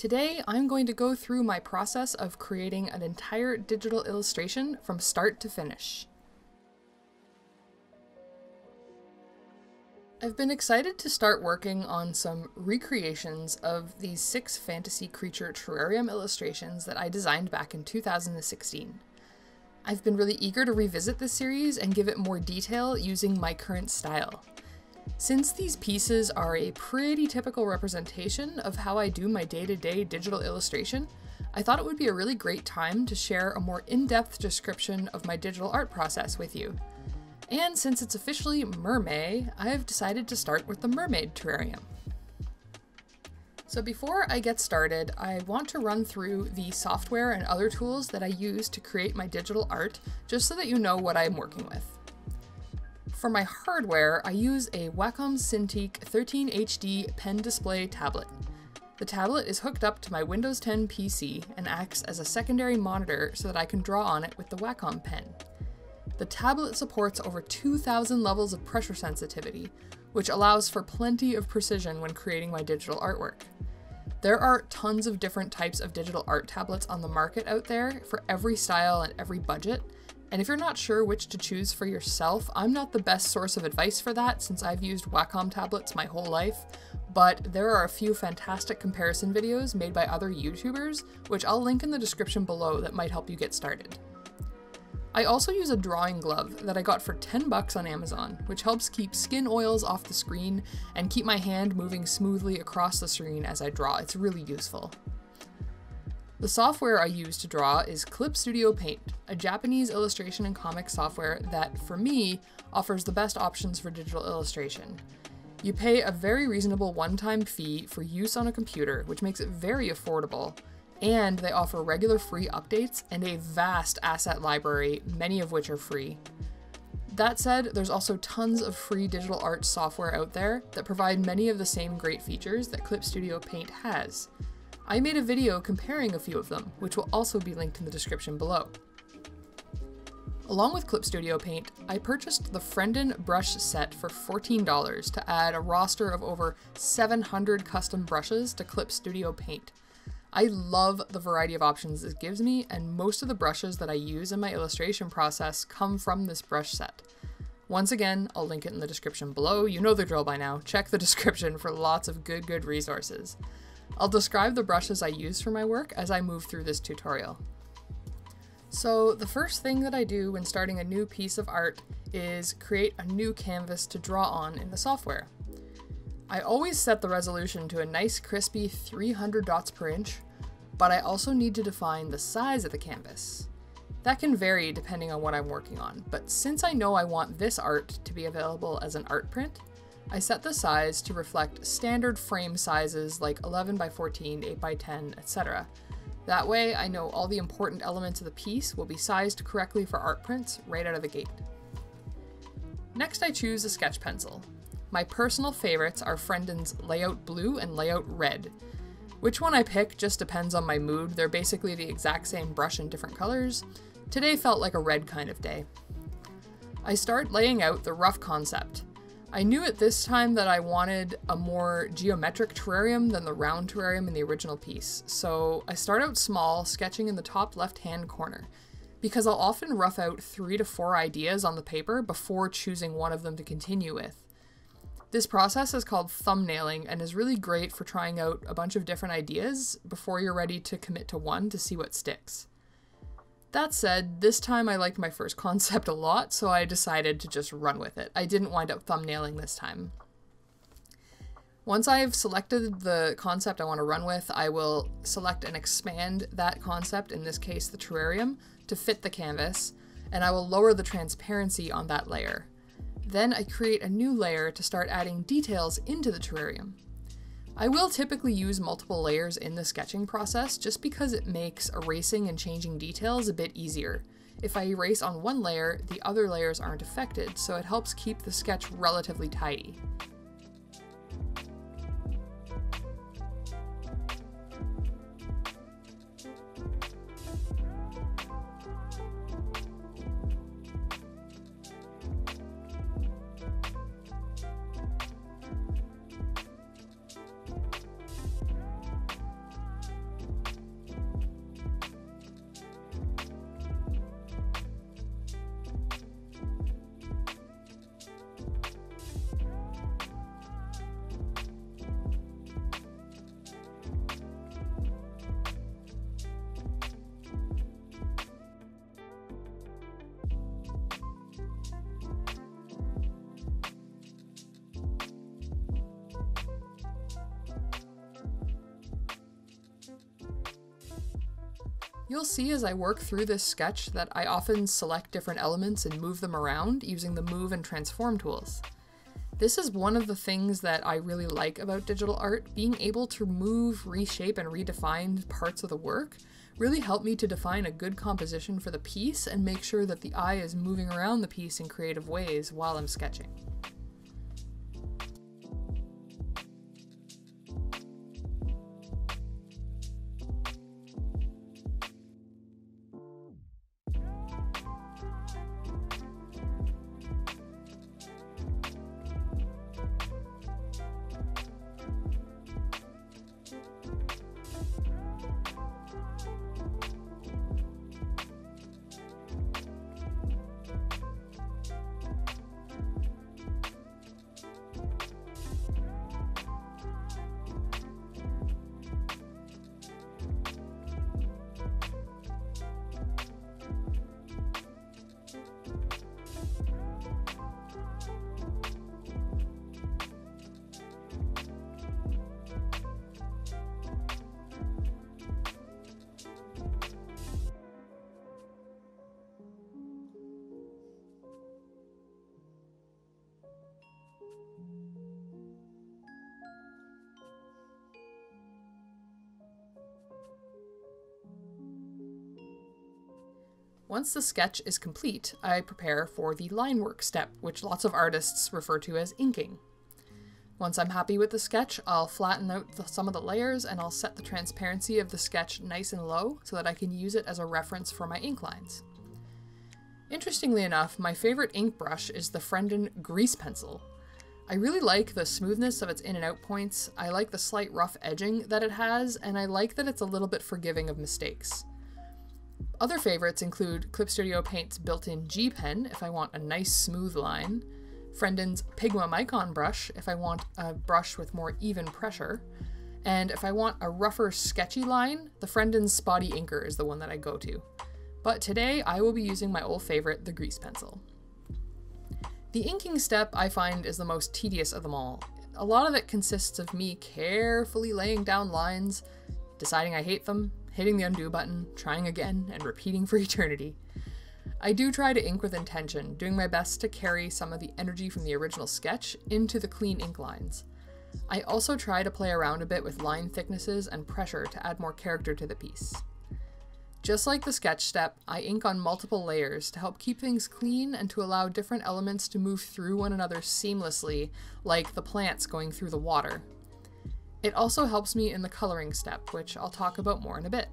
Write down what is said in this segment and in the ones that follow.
Today, I'm going to go through my process of creating an entire digital illustration from start to finish. I've been excited to start working on some recreations of these 6 fantasy creature terrarium illustrations that I designed back in 2016. I've been really eager to revisit this series and give it more detail using my current style. Since these pieces are a pretty typical representation of how I do my day-to-day digital illustration, I thought it would be a really great time to share a more in-depth description of my digital art process with you. And since it's officially MerMay, I have decided to start with the Mermaid Terrarium. So before I get started, I want to run through the software and other tools that I use to create my digital art, just so that you know what I'm working with. For my hardware, I use a Wacom Cintiq 13HD pen display tablet. The tablet is hooked up to my Windows 10 PC and acts as a secondary monitor so that I can draw on it with the Wacom pen. The tablet supports over 2,000 levels of pressure sensitivity, which allows for plenty of precision when creating my digital artwork. There are tons of different types of digital art tablets on the market out there for every style and every budget, and if you're not sure which to choose for yourself, I'm not the best source of advice for that since I've used Wacom tablets my whole life, but there are a few fantastic comparison videos made by other YouTubers, which I'll link in the description below that might help you get started. I also use a drawing glove that I got for 10 bucks on Amazon, which helps keep skin oils off the screen and keep my hand moving smoothly across the screen as I draw. It's really useful. The software I use to draw is Clip Studio Paint, a Japanese illustration and comic software that, for me, offers the best options for digital illustration. You pay a very reasonable one-time fee for use on a computer, which makes it very affordable, and they offer regular free updates and a vast asset library, many of which are free. That said, there's also tons of free digital art software out there that provide many of the same great features that Clip Studio Paint has. I made a video comparing a few of them, which will also be linked in the description below. Along with Clip Studio Paint, I purchased the Friendin brush set for $14 to add a roster of over 700 custom brushes to Clip Studio Paint. I love the variety of options this gives me, and most of the brushes that I use in my illustration process come from this brush set. Once again, I'll link it in the description below. You know the drill by now. Check the description for lots of good resources. I'll describe the brushes I use for my work as I move through this tutorial. So the first thing that I do when starting a new piece of art is create a new canvas to draw on in the software. I always set the resolution to a nice crispy 300 dots per inch, but I also need to define the size of the canvas. That can vary depending on what I'm working on, but since I know I want this art to be available as an art print, I set the size to reflect standard frame sizes like 11 by 14, 8 by 10, etc. That way I know all the important elements of the piece will be sized correctly for art prints right out of the gate. Next I choose a sketch pencil. My personal favorites are Friendin's Layout Blue and Layout Red. Which one I pick just depends on my mood. They're basically the exact same brush in different colors. Today felt like a red kind of day. I start laying out the rough concept. I knew at this time that I wanted a more geometric terrarium than the round terrarium in the original piece, so I start out small, sketching in the top left-hand corner, because I'll often rough out 3 to 4 ideas on the paper before choosing one of them to continue with. This process is called thumbnailing and is really great for trying out a bunch of different ideas before you're ready to commit to one to see what sticks. That said, this time I liked my first concept a lot, so I decided to just run with it. I didn't wind up thumbnailing this time. Once I've selected the concept I want to run with, I will select and expand that concept, in this case the terrarium, to fit the canvas, and I will lower the transparency on that layer. Then I create a new layer to start adding details into the terrarium. I will typically use multiple layers in the sketching process just because it makes erasing and changing details a bit easier. If I erase on one layer, the other layers aren't affected, so it helps keep the sketch relatively tidy. You'll see as I work through this sketch that I often select different elements and move them around using the Move and Transform tools. This is one of the things that I really like about digital art. Being able to move, reshape, and redefine parts of the work really helped me to define a good composition for the piece and make sure that the eye is moving around the piece in creative ways while I'm sketching. Once the sketch is complete, I prepare for the line work step, which lots of artists refer to as inking. Once I'm happy with the sketch, I'll flatten out some of the layers and I'll set the transparency of the sketch nice and low so that I can use it as a reference for my ink lines. Interestingly enough, my favorite ink brush is the Frendon Grease Pencil. I really like the smoothness of its in and out points, I like the slight rough edging that it has, and I like that it's a little bit forgiving of mistakes. Other favorites include Clip Studio Paint's built-in G Pen if I want a nice smooth line, Frendon's Pigma Micron brush if I want a brush with more even pressure, and if I want a rougher sketchy line, the Frendon's Spotty Inker is the one that I go to. But today I will be using my old favorite, the Grease Pencil. The inking step I find is the most tedious of them all. A lot of it consists of me carefully laying down lines, deciding I hate them, hitting the undo button, trying again, and repeating for eternity. I do try to ink with intention, doing my best to carry some of the energy from the original sketch into the clean ink lines. I also try to play around a bit with line thicknesses and pressure to add more character to the piece. Just like the sketch step, I ink on multiple layers to help keep things clean and to allow different elements to move through one another seamlessly, like the plants going through the water. It also helps me in the coloring step, which I'll talk about more in a bit.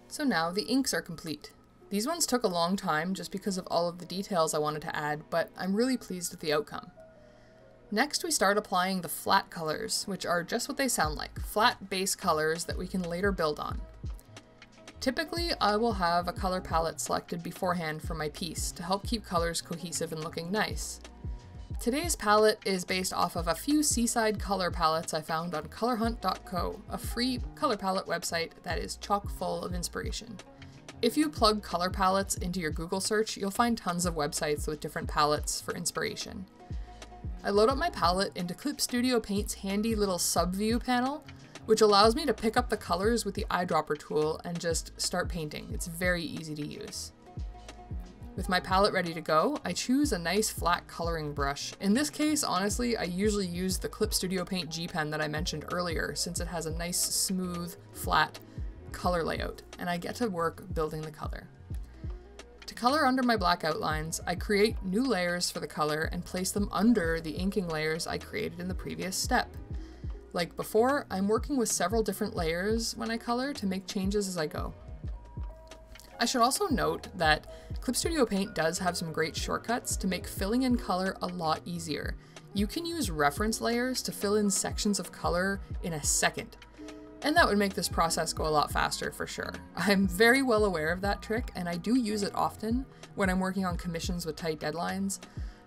So now the inks are complete. These ones took a long time just because of all of the details I wanted to add, but I'm really pleased with the outcome. Next we start applying the flat colors, which are just what they sound like, flat base colors that we can later build on. Typically, I will have a color palette selected beforehand for my piece to help keep colors cohesive and looking nice. Today's palette is based off of a few seaside color palettes I found on colorhunt.co, a free color palette website that is chock full of inspiration. If you plug color palettes into your Google search, you'll find tons of websites with different palettes for inspiration. I load up my palette into Clip Studio Paint's handy little sub-view panel, which allows me to pick up the colors with the eyedropper tool and just start painting. It's very easy to use. With my palette ready to go, I choose a nice flat coloring brush. In this case, honestly, I usually use the Clip Studio Paint G Pen that I mentioned earlier, since it has a nice, smooth, flat color layout, and I get to work building the color. To color under my black outlines, I create new layers for the color and place them under the inking layers I created in the previous step. Like before, I'm working with several different layers when I color to make changes as I go. I should also note that Clip Studio Paint does have some great shortcuts to make filling in color a lot easier. You can use reference layers to fill in sections of color in a second, and that would make this process go a lot faster for sure. I'm very well aware of that trick, and I do use it often when I'm working on commissions with tight deadlines,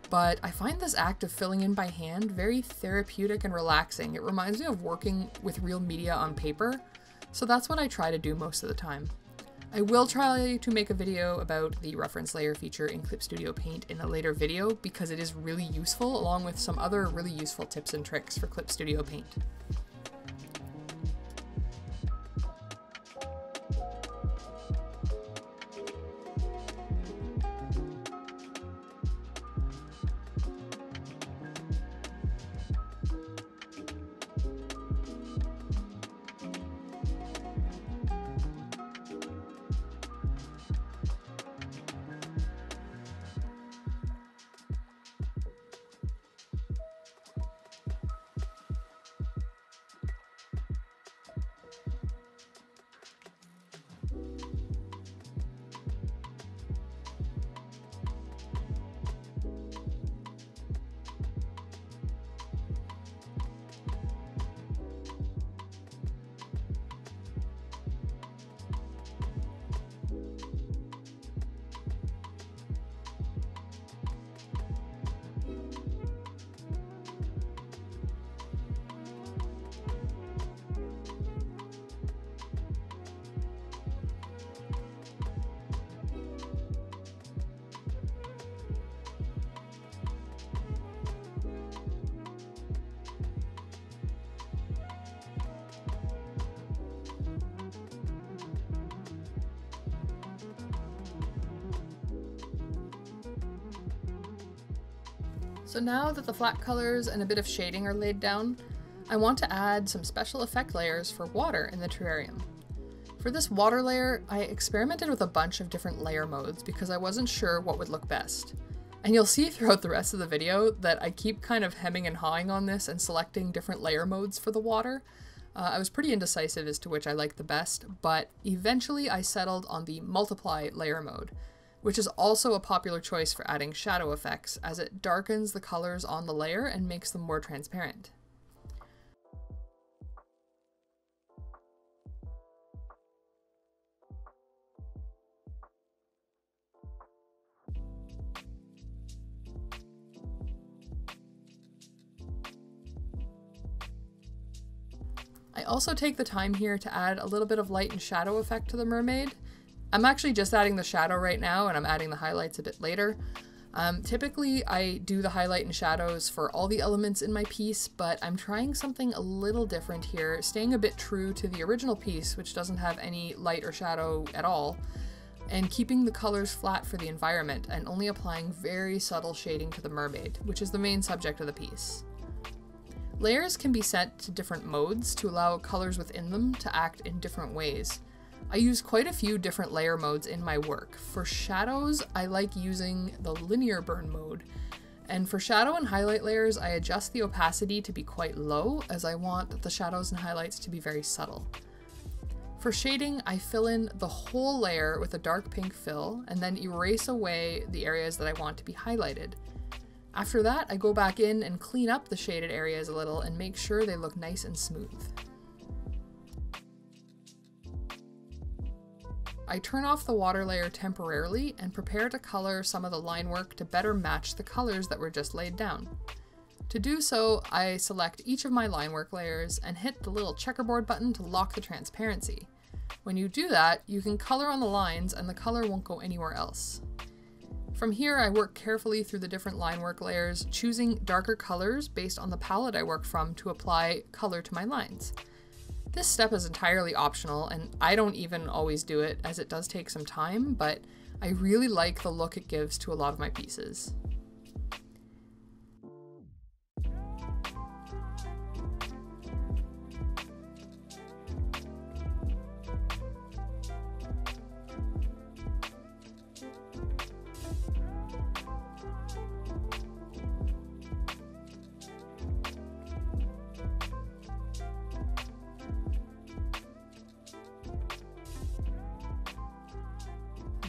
but I find this act of filling in by hand very therapeutic and relaxing. It reminds me of working with real media on paper, so that's what I try to do most of the time. I will try to make a video about the reference layer feature in Clip Studio Paint in a later video because it is really useful, along with some other really useful tips and tricks for Clip Studio Paint. So now that the flat colors and a bit of shading are laid down, I want to add some special effect layers for water in the terrarium. For this water layer, I experimented with a bunch of different layer modes because I wasn't sure what would look best. And you'll see throughout the rest of the video that I keep kind of hemming and hawing on this and selecting different layer modes for the water. I was pretty indecisive as to which I liked the best, but eventually I settled on the multiply layer mode, which is also a popular choice for adding shadow effects, as it darkens the colors on the layer and makes them more transparent. I also take the time here to add a little bit of light and shadow effect to the mermaid. I'm actually just adding the shadow right now, and I'm adding the highlights a bit later. Typically, I do the highlight and shadows for all the elements in my piece, but I'm trying something a little different here, staying a bit true to the original piece, which doesn't have any light or shadow at all, and keeping the colors flat for the environment, and only applying very subtle shading to the mermaid, which is the main subject of the piece. Layers can be set to different modes to allow colors within them to act in different ways. I use quite a few different layer modes in my work. For shadows, I like using the linear burn mode. And for shadow and highlight layers, I adjust the opacity to be quite low, as I want the shadows and highlights to be very subtle. For shading, I fill in the whole layer with a dark pink fill, and then erase away the areas that I want to be highlighted. After that, I go back in and clean up the shaded areas a little and make sure they look nice and smooth. I turn off the water layer temporarily and prepare to color some of the line work to better match the colors that were just laid down. To do so, I select each of my line work layers and hit the little checkerboard button to lock the transparency. When you do that, you can color on the lines and the color won't go anywhere else. From here, I work carefully through the different line work layers, choosing darker colors based on the palette I work from to apply color to my lines. This step is entirely optional, and I don't even always do it as it does take some time, but I really like the look it gives to a lot of my pieces.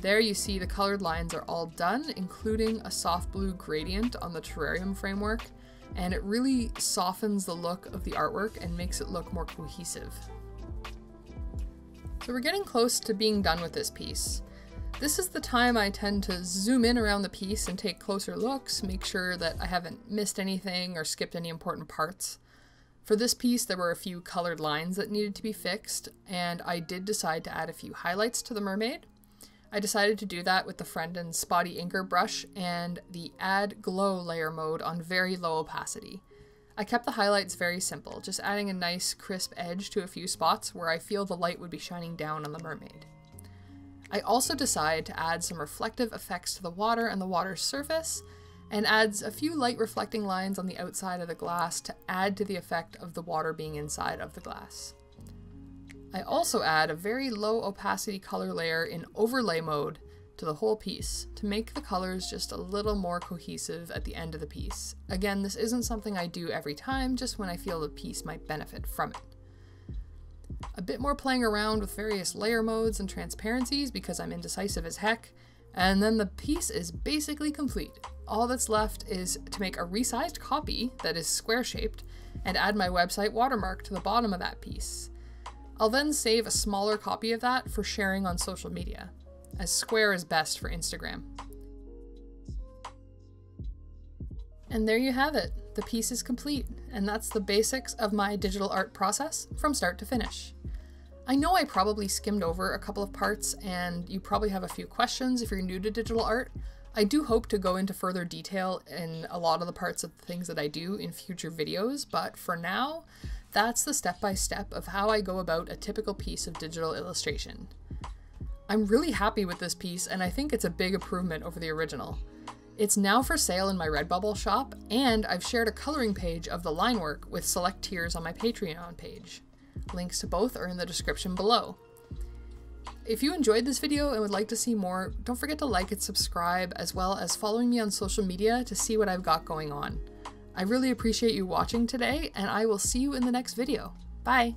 There you see the colored lines are all done, including a soft blue gradient on the terrarium framework, and it really softens the look of the artwork and makes it look more cohesive. So we're getting close to being done with this piece. This is the time I tend to zoom in around the piece and take closer looks, make sure that I haven't missed anything or skipped any important parts. For this piece, there were a few colored lines that needed to be fixed, and I did decide to add a few highlights to the mermaid. I decided to do that with the Friendin Spotty Inker brush and the Add Glow layer mode on very low opacity. I kept the highlights very simple, just adding a nice crisp edge to a few spots where I feel the light would be shining down on the mermaid. I also decided to add some reflective effects to the water and the water's surface, and adds a few light reflecting lines on the outside of the glass to add to the effect of the water being inside of the glass. I also add a very low opacity color layer in overlay mode to the whole piece to make the colors just a little more cohesive at the end of the piece. Again, this isn't something I do every time, just when I feel the piece might benefit from it. A bit more playing around with various layer modes and transparencies because I'm indecisive as heck, and then the piece is basically complete. All that's left is to make a resized copy that is square shaped and add my website watermark to the bottom of that piece. I'll then save a smaller copy of that for sharing on social media, as square is best for Instagram. And there you have it. The piece is complete, and that's the basics of my digital art process from start to finish. I know I probably skimmed over a couple of parts, and you probably have a few questions if you're new to digital art. I do hope to go into further detail in a lot of the parts of the things that I do in future videos, but for now, that's the step-by-step of how I go about a typical piece of digital illustration. I'm really happy with this piece, and I think it's a big improvement over the original. It's now for sale in my Redbubble shop, and I've shared a coloring page of the line work with select tiers on my Patreon page. Links to both are in the description below. If you enjoyed this video and would like to see more, don't forget to like and subscribe, as well as following me on social media to see what I've got going on. I really appreciate you watching today, and I will see you in the next video. Bye!